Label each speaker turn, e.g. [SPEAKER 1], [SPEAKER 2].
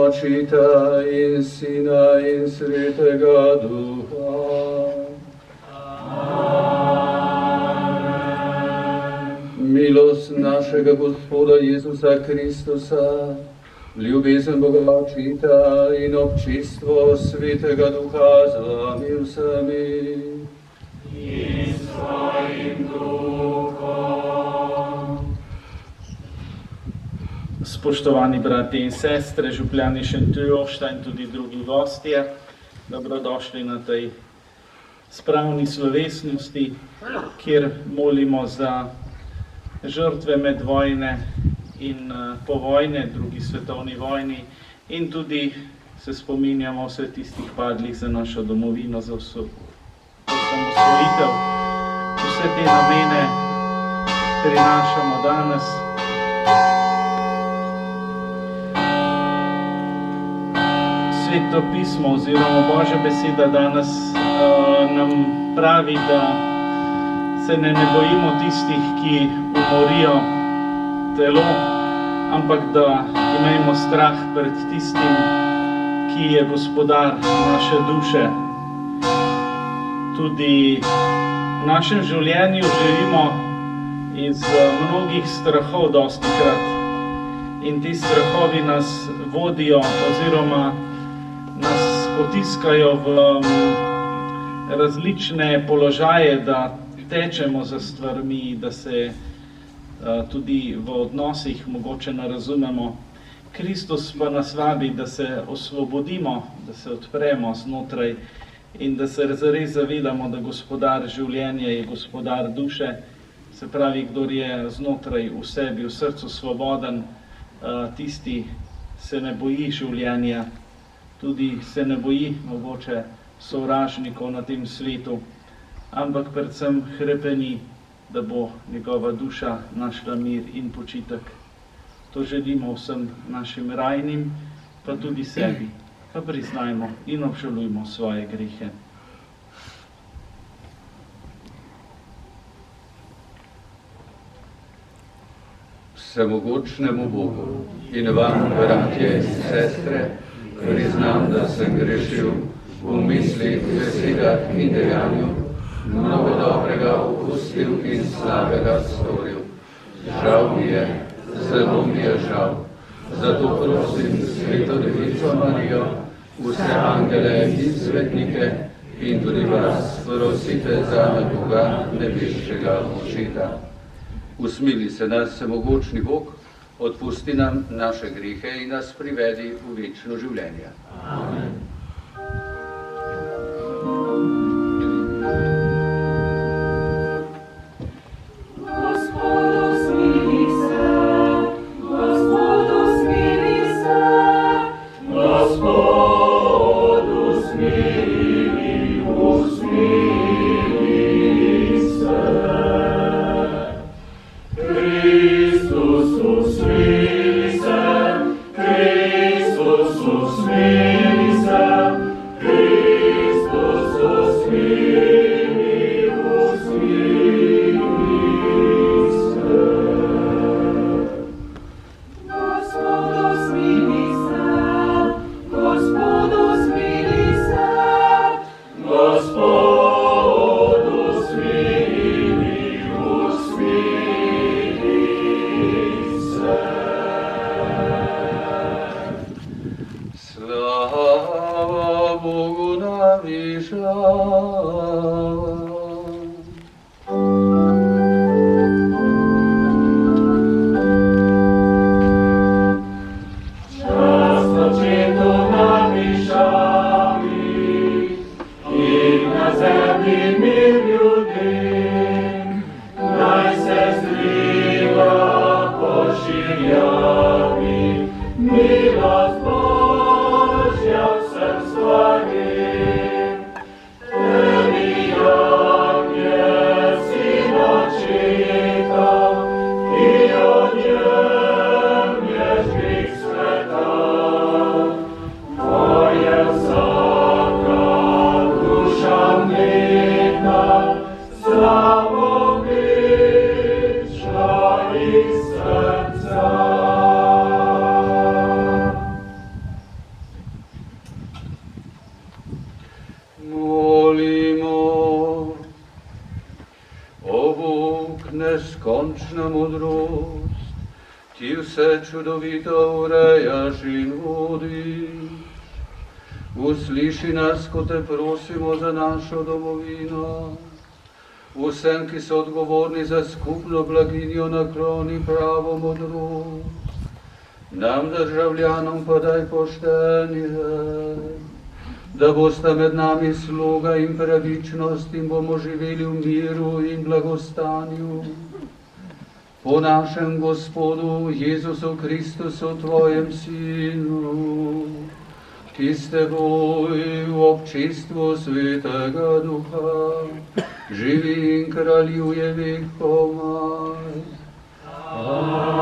[SPEAKER 1] Očita in Sina in Svetega Duha. Amen. Milost našega Gospoda Jezusa Kristusa, ljubezen Boga Očita in občinstvo Svetega Duha z vami vsemi. In s tvojim duhom.
[SPEAKER 2] Spoštovani brati in sestre, župljani Šentjošta in tudi drugi gostje, dobrodošli na tej spravni slovesnosti, kjer molimo za žrtve med vojne in po vojne, drugi svetovni vojni, in tudi se spominjamo vse tistih padlih za našo domovino, za osamosvojitev. Vse te namene prinašamo danes. Sveto pismo oziroma Božja beseda danes nam pravi, da se ne bojimo tistih, ki umorijo telo, ampak da imamo strah pred tistim, ki je gospodar naše duše. Tudi v našem življenju živimo iz mnogih strahov dostikrat in ti strahovi nas vodijo oziroma nas potiskajo v različne položaje, da tečemo za stvarmi, da se tudi v odnosih mogoče ne razumemo. Kristus pa nas vabi, da se osvobodimo, da se odpremo znotraj in da se zares zavedamo, da gospodar življenja je gospodar duše. Se pravi, kdor je znotraj v sebi, v srcu svoboden, tisti se ne boji življenja, tudi se ne boji mogoče sovražnikov na tem svetu, ampak predvsem hrepeni, da bo njegova duša našla mir in počitek. To želimo vsem našim rajnim, pa tudi sebi, pa priznajmo in obžalujmo svoje grehe.
[SPEAKER 1] Vsemogočnemu Bogu in vam, bratje in sestre, priznam, da sem grešil v mislih, besedah in dejanju, mnogo dobrega opustil in slabega storil. Žal mi je, zelo mi je žal. Zato prosim Sveto Devico Marijo, vse angele in svetnike in tudi vas prosite za Boga nebeškega Očeta. Usmili se nas vsemogočni Bog, odpusti nam naše grehe in nas privedi v večno življenje. Amen.
[SPEAKER 3] Yeah.
[SPEAKER 1] zemlji mir ljudem, naj se zdviga pošiljavi, milost Božja vsem stvarim. Tebi janje sin očita, ki od njem je žig sveta. Tvoje vsaka duša mletna, slavo večna iz srca. Molimo, o Bog, neskončna modrost, ti vse čudovito urejaš in vodiš. Usliši nas, ko te prosimo za našo domovino. Vsem, ki so odgovorni za skupno blaginjo, nakloni pravo modrost. Nam državljanom pa daj poštenje, da bosta med nami sloga in pravičnost in bomo živeli v miru in blagostanju. Po našem Gospodu Jezusu Kristusu, tvojem Sinu, ki s teboj v občestvu Svetega Duha živi in kraljuje vekomaj. Amen.